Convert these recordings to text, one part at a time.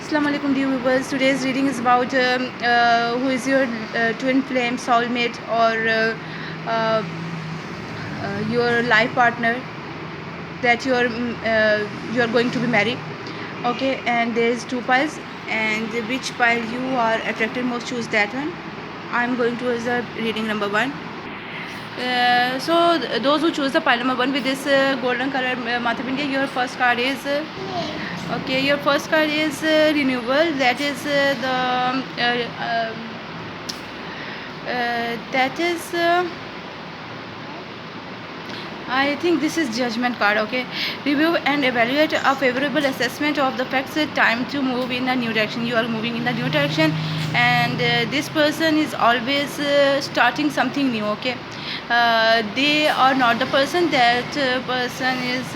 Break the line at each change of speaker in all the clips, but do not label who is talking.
Assalamu alaikum dear viewers. Today's reading is about who is your twin flame, soulmate, or uh, your life partner that you are going to be married. Okay, and there is two piles, and which pile you are attracted most, choose that one. I'm going towards the reading number one. Those who choose the pile number one with this golden color Matha India, your first card is okay. Your first card is renewal. That is that is. I think this is judgment card. Okay, review and evaluate a favorable assessment of the facts. Time to move in a new direction. You are moving in a new direction, and this person is always starting something new. Okay, they are not the person that person is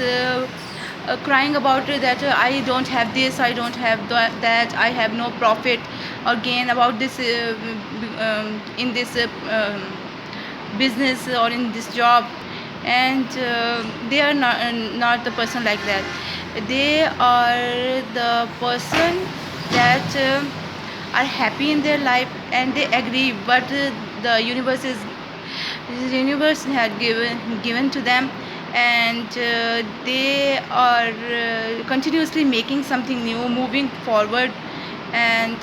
crying about that I don't have this, I don't have that, I have no profit or gain about this in this business or in this job. And they are not the person like that. They are the person that are happy in their life, and they agree but the universe had given to them, and they are continuously making something new, moving forward. And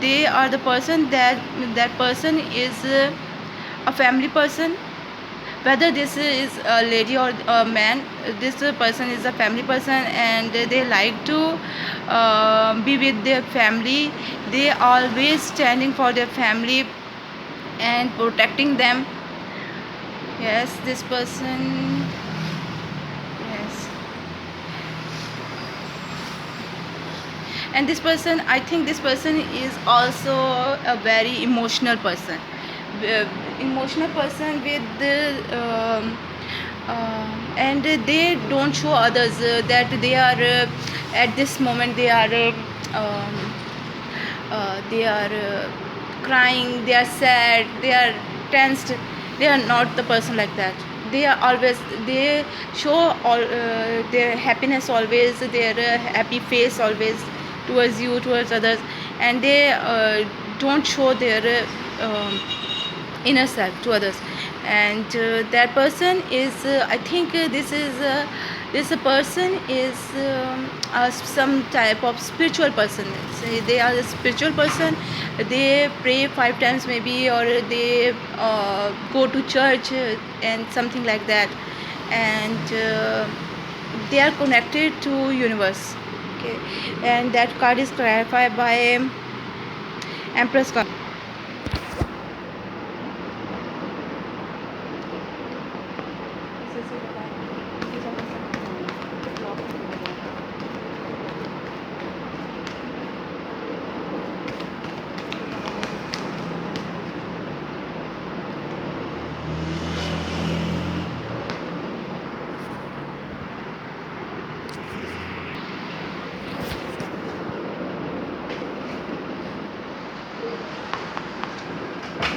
they are the person that person is a family person. Whether this is a lady or a man, this person is a family person, and they like to be with their family. They always standing for their family and protecting them. Yes, this person. Yes, and this person, I think this person is also a very emotional person. uh, Emotional person with the and they don't show others that they are at this moment they are crying, they are sad, they are tensed. They are not the person like that. They are always, they show all their happiness always, their happy face always towards you, towards others. And they don't show their inner self to others. And that person is I think this person is some type of spiritual person. Say they are a spiritual person. They pray 5 times maybe, or they go to church and something like that. And they are connected to universe. Okay, and that card is clarified by Empress card.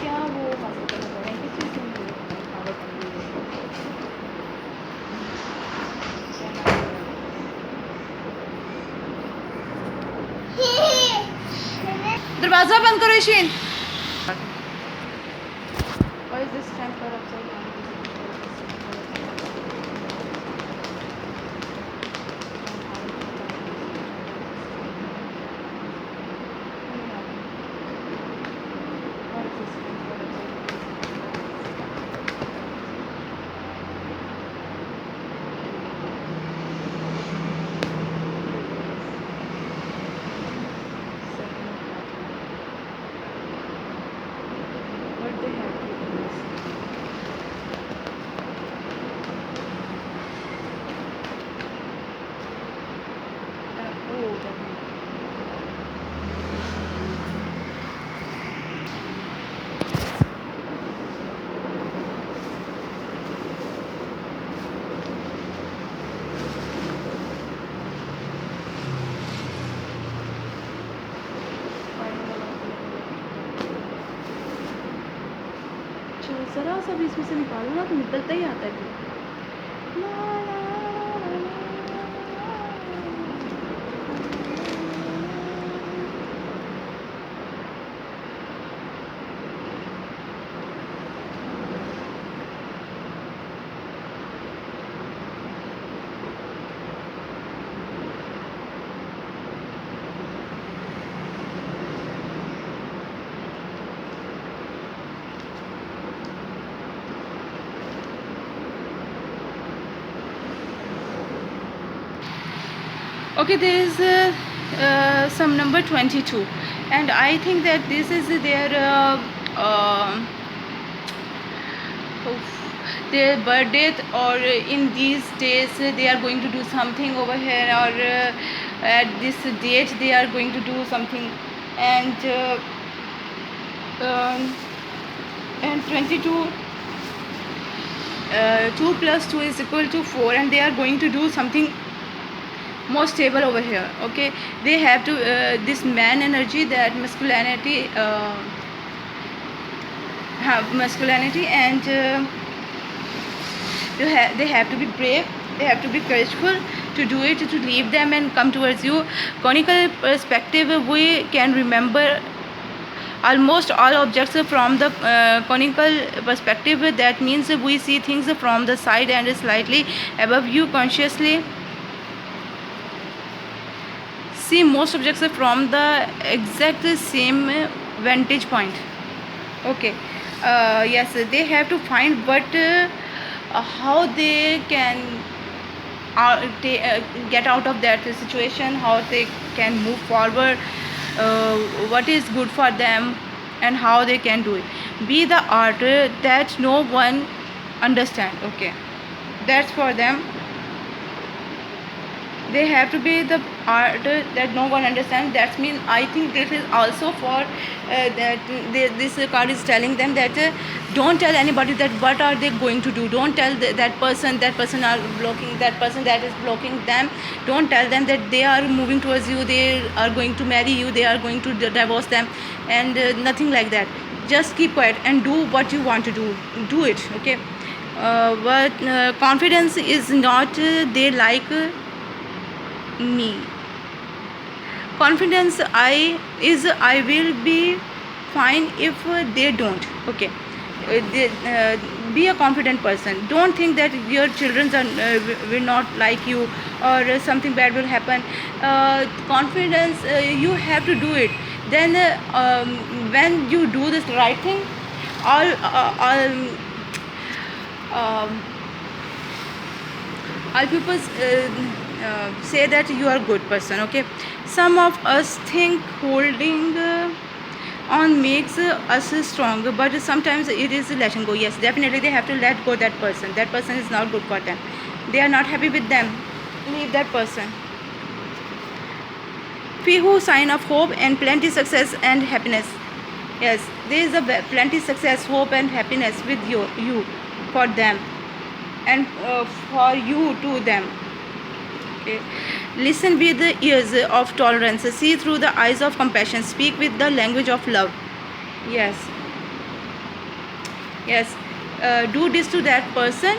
क्या वो हासिल करना चाह रहे हैं, किस चीज़ में आदत बन गई है? दरवाज़ा बंद करो ईशीन। Why is this stamp card upside down? Why is this stamp card upside down? What they have to do is oh, ज़रा सा भी इसमें से निकालो ना तो निकलता ही आता है फिर। ला, ला, ला, ला, ला, ला। Okay, there is some number 22, and I think that this is their their birthday, or in these days they are going to do something over here, or at this date they are going to do something, and um, and 22, 2 plus 2 is equal to 4, and they are going to do something more stable over here. Okay, they have to this man energy, that masculinity, have masculinity, and they have to be brave, they have to be courageful to do it, to leave them and come towards you. Conical perspective, we can remember almost all objects from the conical perspective. That means we see things from the side and slightly above you. Consciously see most objects from the exact same vantage point. Okay, yes, they have to find what how they can get out of that situation, how they can move forward, what is good for them, and how they can do it. Be the art that no one understand. Okay, that's for them. They have to be the art that no one understands. That means I think this is also for this card is telling them that don't tell anybody that what are they going to do. Don't tell that person are blocking, that person that is blocking them. Don't tell them that they are moving towards you, they are going to marry you, they are going to divorce them, and nothing like that. Just keep quiet and do what you want to do it. Okay, but confidence is not they like me. Confidence I will be fine if they don't. Okay, be a confident person. Don't think that your children are, will not like you, or something bad will happen. Confidence, you have to do it. Then when you do this right thing, all people say that you are a good person. Okay, some of us think holding on makes us strong, but sometimes it is letting go. Yes, definitely they have to let go that person. That person is not good for them, they are not happy with them. Leave that person. Fihu sign of hope and plenty success and happiness. Yes, there is a plenty success, hope and happiness with you for them, and for you to them. Okay. Listen with the ears of tolerance, see through the eyes of compassion, speak with the language of love. Yes, yes, do this to that person.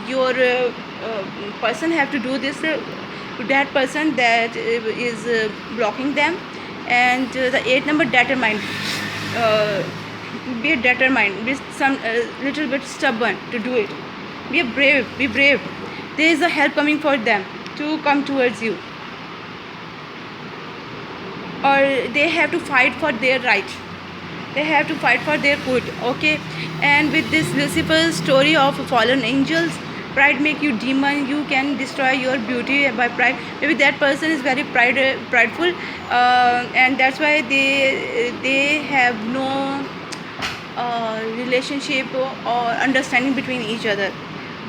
Your person have to do this to that person that is blocking them. And the 8 number, determined. Be determined, be some little bit stubborn to do it. Be brave, be brave. There is a help coming for them to come towards you, or they have to fight for their right, they have to fight for their good. Okay, and with this Lucifer story of fallen angels, pride make you demon, you can destroy your beauty by pride. Maybe that person is very prideful, and that's why they have no relationship or understanding between each other.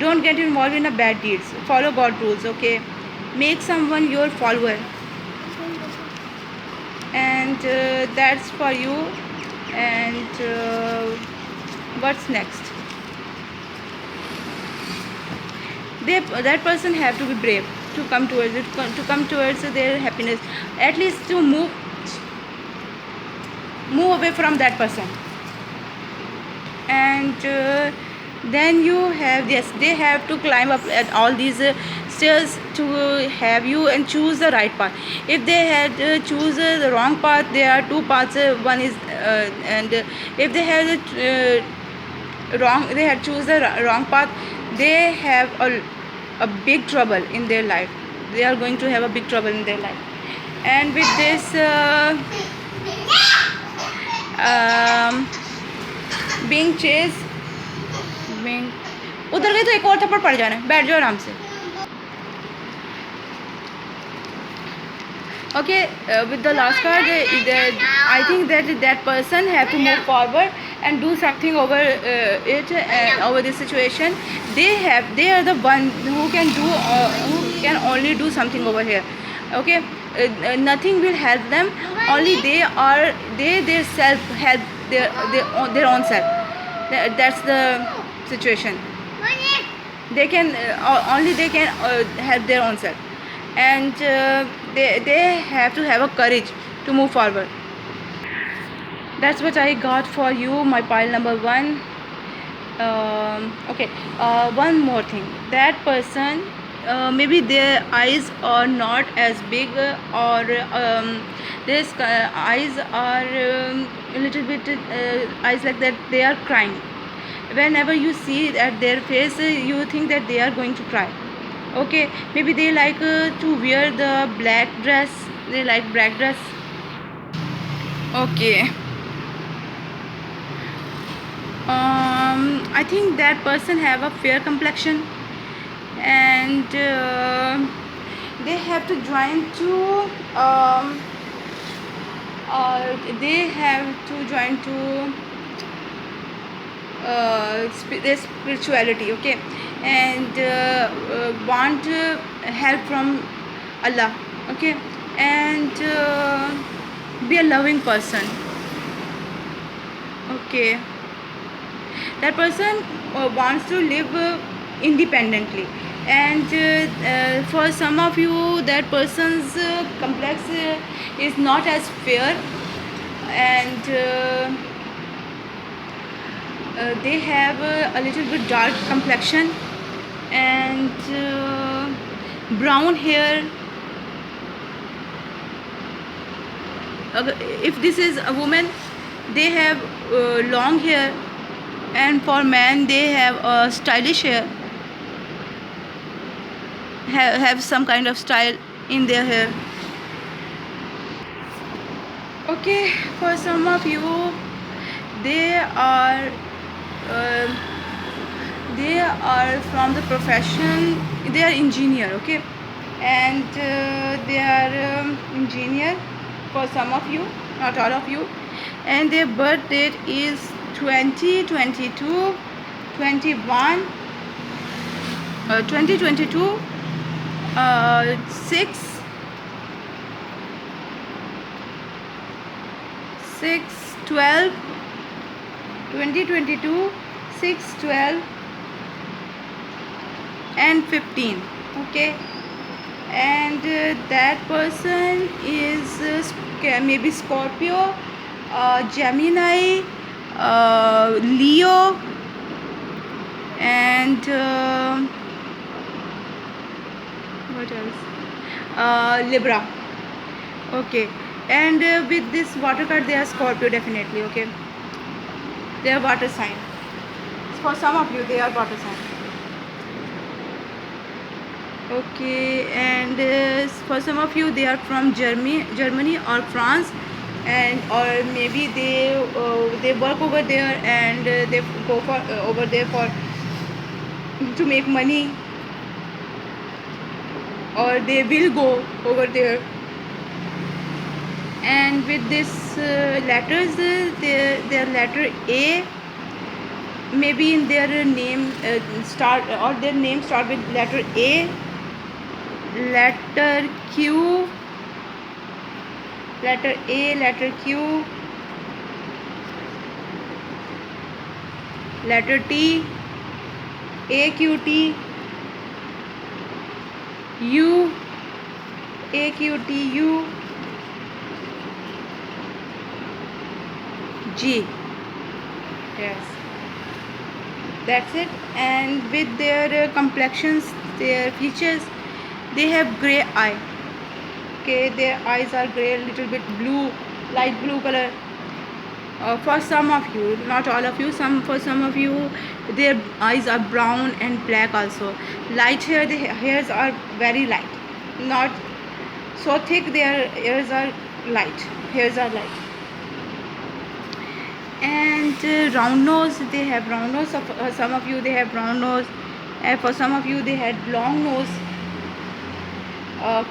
Don't get involved in a bad deeds. Follow God rules. Okay, make someone your follower, and that's for you. And what's next? That person have to be brave to come towards it, to come towards their happiness. At least to move away from that person. And then you have, yes, they have to climb up at all these stairs to have you and choose the right path. If they had choose the wrong path, there are two paths. One is and if they had they had choose the wrong path, they have a big trouble in their life. They are going to have a big trouble in their life. And with this being chased, उधर गई तो एक और थप्पड़ पड़ जाना है. बैठ जाओ आराम से. Okay, with the last card, I think that that person have to move forward and do something over it and over this situation. They are the one who can only do something over here. Okay, nothing will help them. Only they self help their own self. That's the situation. They can only they can help their own self, and they have to have a courage to move forward. That's what I got for you, my pile number one. Okay, one more thing. That person, maybe their eyes are not as big, or their eyes are a little bit eyes like that. They are crying. Whenever you see at their face, you think that they are going to cry. Okay, maybe they like to wear the black dress. They like black dress. Okay. I think that person have a fair complexion, and they have to join to they have to join to their spirituality. Okay, and want help from Allah. Okay, and be a loving person. Okay, that person wants to live independently, and for some of you that person's complex is not as fair, and they have a little bit dark complexion and brown hair. If this is a woman, they have long hair, and for men they have stylish hair, have some kind of style in their hair. Okay, for some of you they are uh, they are from the profession, they are engineer. Okay, and they are engineer for some of you, not all of you, and their birth date is 20, 22, 21, 2022, 6 6 12, 2022, 6 12 and 15. Okay, and that person is maybe Scorpio, Gemini, Leo, and what else? Libra. Okay, and with this water card, they are Scorpio definitely. Okay, they are water sign. For some of you, they are water sign. Okay, and for some of you, they are from Germany or France, and or maybe they work over there, and they go for over there for to make money, or they will go over there. And with this letters, their letter A, maybe in their name start, or their name start with letter A, letter Q, letter A, letter Q, letter T, AQT, U, AQTU, G. Yes, that's it. And with their complexions, their features, they have gray eye. Okay, their eyes are gray, a little bit blue, light blue color. For some of you, not all of you, for some of you, their eyes are brown and black also. Light hair, the hairs are very light, not so thick. Their hairs are light. Hairs are light. And round nose, they have round nose. Some of you, they have round nose, and for some of you, they had long nose.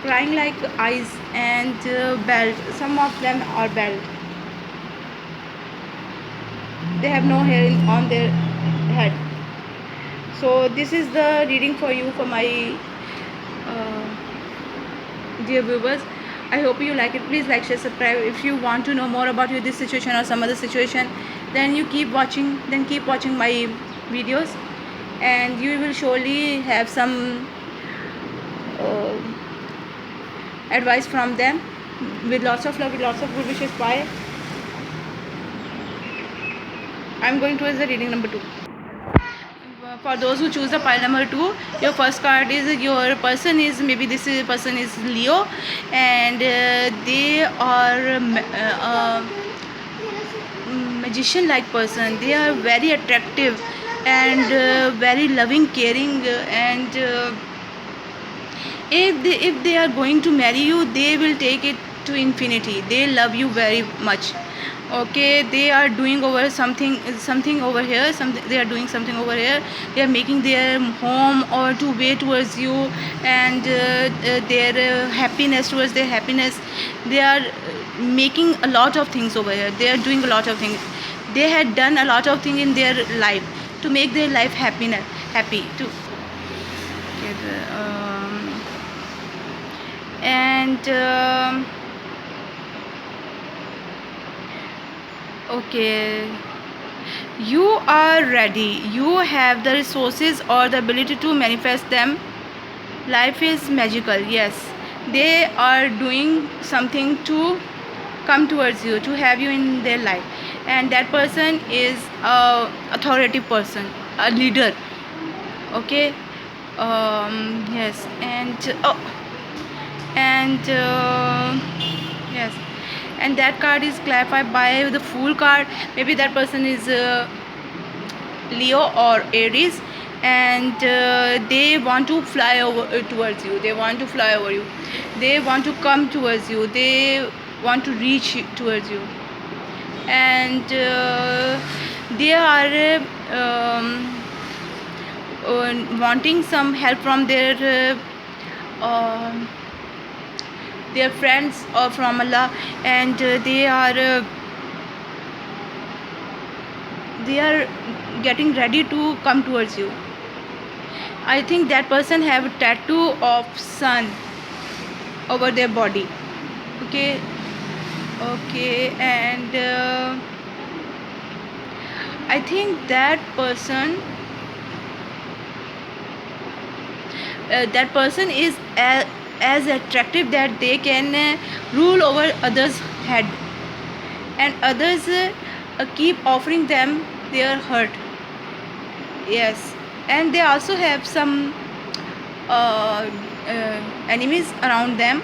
crying like eyes and belt. Some of them are belt. They have no hair on their head. So this is the reading for you for my uh, dear viewers. I hope you like it. Please like, share, subscribe. If you want to know more about this situation or some other situation, then you keep watching. Then keep watching my videos, and you will surely have some uh, advice from them. With lots of love, with lots of good wishes. Bye. I'm going towards the reading number 2. For those who choose the pile number 2, your first card is your person is, maybe this person is Leo, and they are magician like person. They are very attractive and very loving, caring, and if they are going to marry you, they will take it to infinity. They love you very much. Okay, they are doing over something over here, they are doing something over here. They are making their home or to way towards you, and their happiness, towards their happiness, they are making a lot of things over here. They are doing a lot of things. They had done a lot of things in their life to make their life happy to okay, and okay, you are ready. You have the resources or the ability to manifest them. Life is magical. Yes, they are doing something to come towards you, to have you in their life, and that person is a authoritative person, a leader. Okay, yes, and yes, and that card is clarified by the Fool card. Maybe that person is Leo or Aries, and they want to fly over towards you. They want to fly over you. They want to come towards you. They want to reach towards you, and they are wanting some help from their friends or from Allah, and they are getting ready to come towards you. I think that person have a tattoo of sun over their body. Okay, and I think that person is as attractive that they can rule over others' head, and others keep offering them their hurt. Yes, and they also have some enemies around them,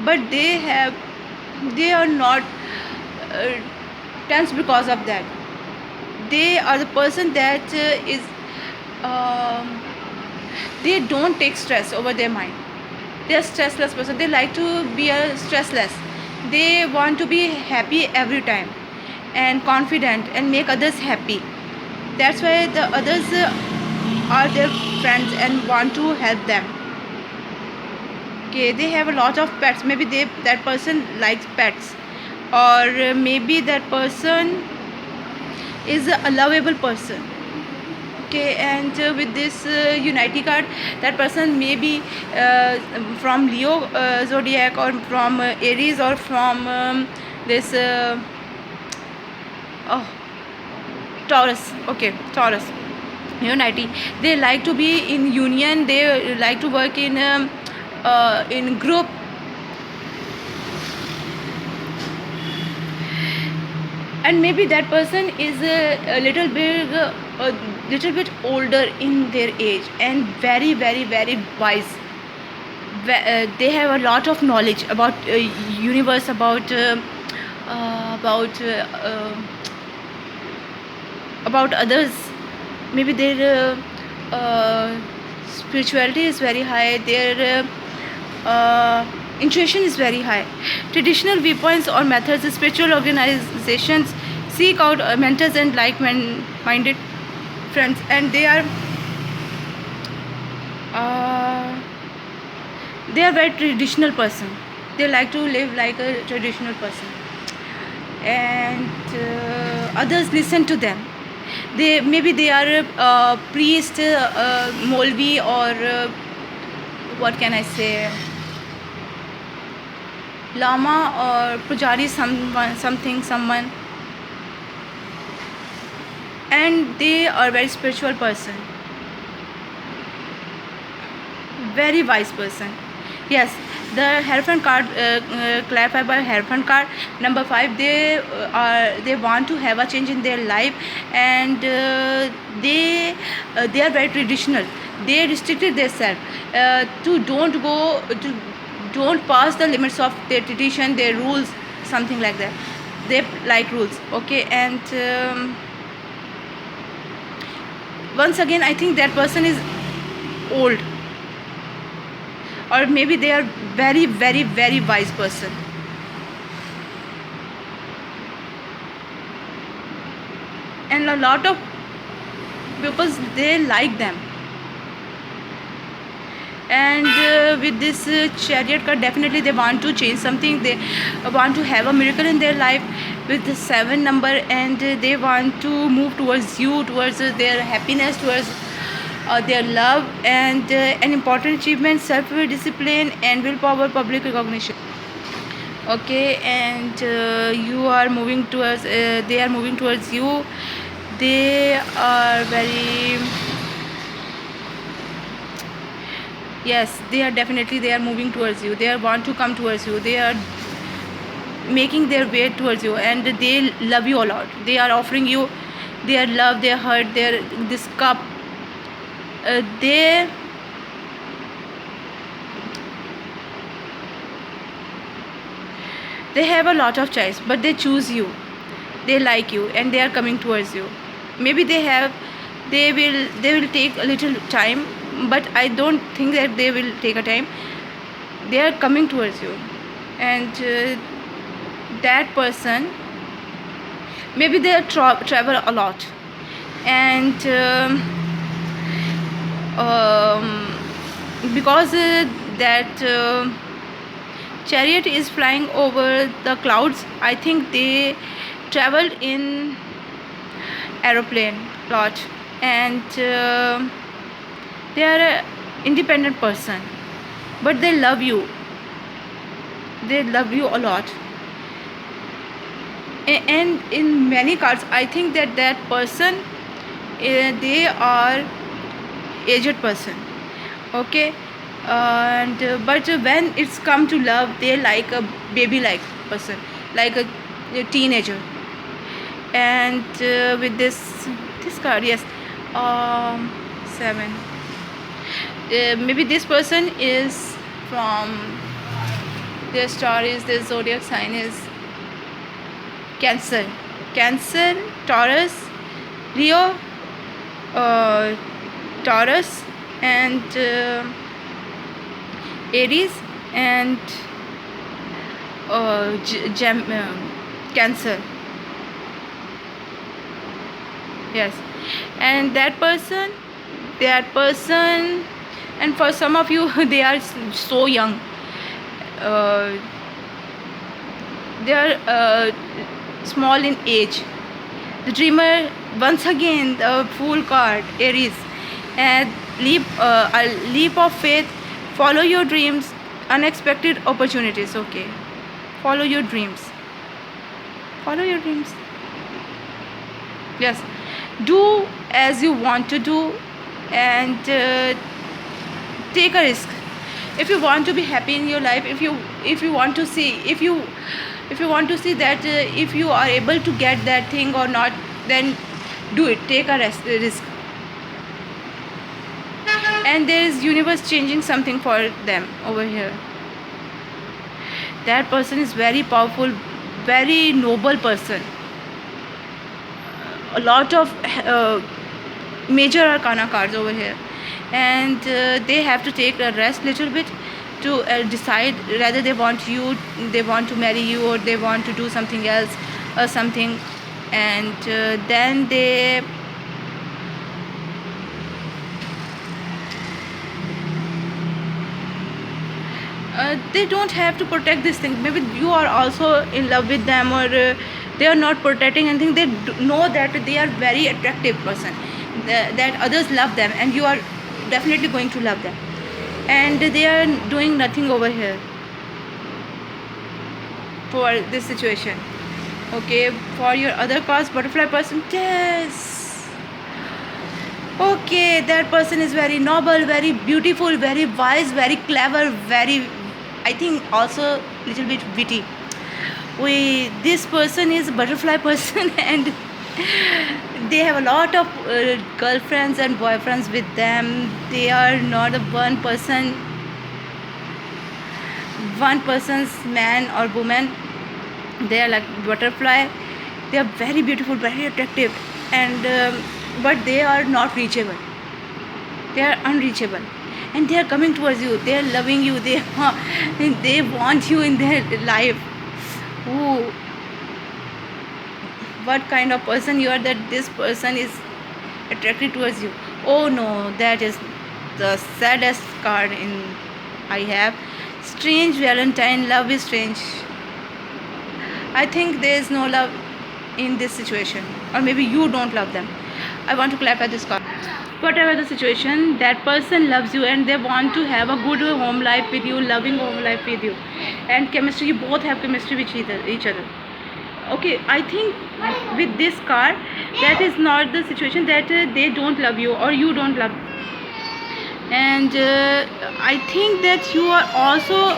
but they are not tense because of that. They are the person that is they don't take stress over their mind. They are stressless person. They like to be stressless. They want to be happy every time and confident and make others happy. That's why the others are their friends and want to help them. Okay, they have a lot of pets. Maybe that person likes pets, or maybe that person is a lovable person. Okay, and with this unity card, that person may be from Leo zodiac, or from Aries, or from this Taurus. Okay, Taurus unity. They like to be in union. They like to work in group. And maybe that person is a little bit older in their age, and very very very wise. They have a lot of knowledge about universe, about others. Maybe their spirituality is very high. Their intuition is very high. Traditional viewpoints or methods, spiritual organizations seek out mentors and like-minded friends, and they are they are very traditional person. They like to live like a traditional person, and others listen to them. They are a priest, Molvi, or what can I say, lama or pujari, someone, and they are very spiritual person, very wise person. Yes, the Hierophant card, clarified by Hierophant card number 5. They want to have a change in their life, and they are very traditional. They restricted themselves to don't pass the limits of their tradition, their rules, something like that. They like rules, okay. And once again, I think that person is old, or maybe they are very, very, very wise person. And a lot of people, they like them. And with this chariot card, definitely they want to change something. They want to have a miracle in their life with the 7 number, and they want to move towards you, towards their happiness, towards their love, and an important achievement, self-discipline and willpower, public recognition. Okay, and you are moving towards, they are moving towards you. They are very, yes, they are definitely, they are moving towards you. They are want to come towards you. They are making their way towards you, and they love you a lot. They are offering you their love, their heart, their this cup. They have a lot of choice, but they choose you. They like you, and they are coming towards you. Maybe they will take a little time, but I don't think that they will take a time. They are coming towards you, and that person, maybe they travel a lot, and because that chariot is flying over the clouds, I think they traveled in aeroplane lot, and they are a independent person, but they love you. They love you a lot. And in many cards, I think that person, they are aged person, okay. And but when it's come to love, they like a baby like person, like a teenager. And with this card, yes, 7, maybe this person is from, their star is, their zodiac sign is Cancer, Taurus, Leo, Taurus, and Aries, and Cancer. Yes, and that person, and for some of you, they are so young. They are small in age. The dreamer, once again, the Fool card, Aries, and a leap of faith. Follow your dreams, unexpected opportunities. Okay, follow your dreams. Follow your dreams. Yes, do as you want to do, and take a risk. If you want to be happy in your life, if you want to see, if you want to see that if you are able to get that thing or not, then do it. Take a risk. And there is universe changing something for them over here. That person is very powerful, very noble person. A lot of major arcana cards over here, and they have to take a rest little bit to decide whether they want to marry you, or they want to do something else or something. And then they they don't have to protect this thing. Maybe you are also in love with them, or they are not protecting anything. They know that they are very attractive person, that others love them, and you are definitely going to love them, and they are doing nothing over here for this situation. Okay, for your other cast, butterfly person, yes. Okay, that person is very noble, very beautiful, very wise, very clever, very, I think also little bit witty. This person is a butterfly person and they have a lot of girlfriends and boyfriends with them. They are not a one person's man or woman. They are like butterfly. They are very beautiful, very attractive, and but they are not reachable. They are unreachable, and they are coming towards you. They are loving you. They want you in their life. Ooh, what kind of person you are that this person is attracted towards you? Oh no, that is the saddest card in I have. Strange Valentine. Love is strange. I think there is no love in this situation, or maybe you don't love them. I want to clarify this card. Whatever the situation, that person loves you and they want to have a good home life with you, loving home life with you, and chemistry. You both have chemistry with each other. Okay, I think with this card, that is not the situation that they don't love you or you don't love, and I think that you are also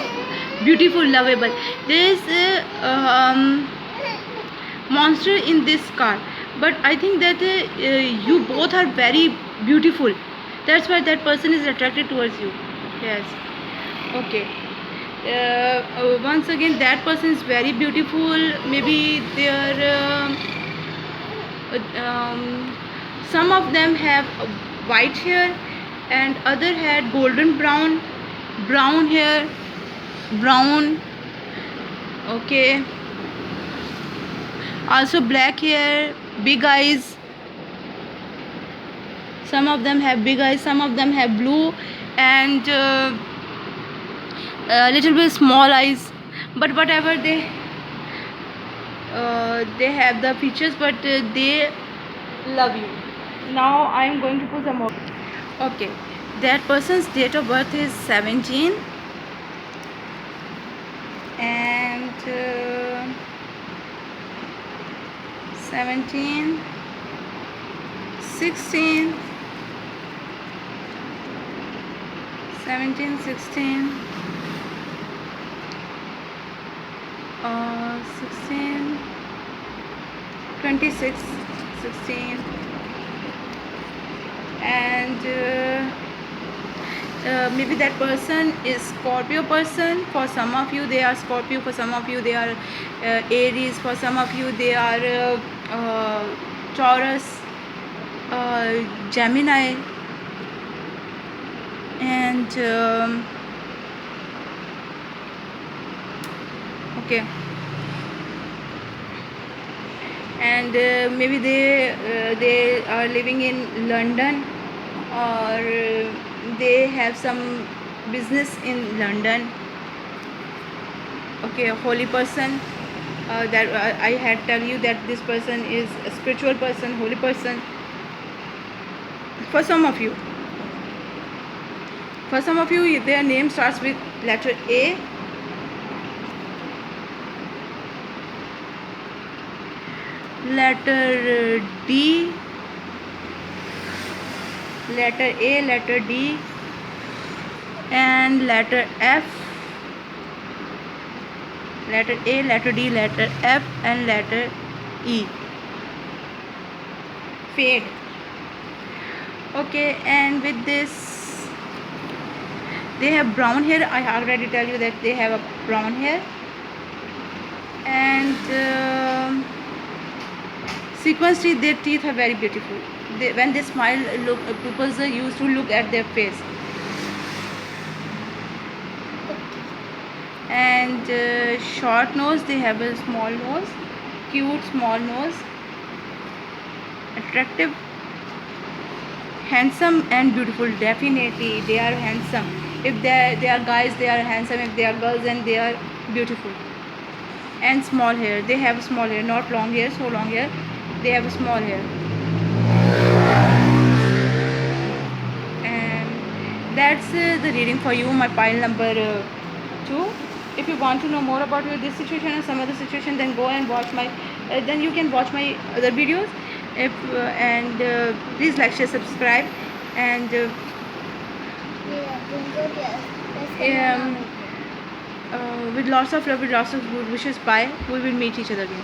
beautiful, lovable. There is monster in this card, but I think that you both are very beautiful. That's why that person is attracted towards you. Yes. Okay. Once again, that person is very beautiful. Maybe they are some of them have white hair and other had golden brown hair, brown. Okay, also black hair, big eyes. Some of them have big eyes, some of them have blue, and little bit small eyes. But whatever they have the features, but they love you. Now I am going to put some more. Okay, that person's date of birth is 17 and 17, 16, 17, 16, 16, 26, 16, and maybe that person is Scorpio person. For some of you they are Scorpio, for some of you they are Aries, for some of you they are Taurus, Gemini, and okay, and maybe they are living in London, or they have some business in London. Okay, a holy person. That I had tell you that this person is a spiritual person, holy person. For some of you, their name starts with letter A, letter D, letter A, letter D, and letter F. Letter A, letter D, letter F, and letter E. Fade. Okay, and with this, they have brown hair. I already tell you that they have a brown hair, and sequentially their teeth are very beautiful. When they smile, people used to look at their face. And short nose, they have a small nose, cute small nose, attractive, handsome and beautiful. Definitely they are handsome. If they are guys, they are handsome. If they are girls, then they are beautiful. And small hair, they have small hair, not long hair, so long hair, they have small hair. And that's the reading for you, my pile number 2. If you want to know more about this situation or some other situation, then go and watch my then you can watch my other videos. If and please like, share, subscribe, and with lots of love, with lots of good wishes, bye. We will meet each other again.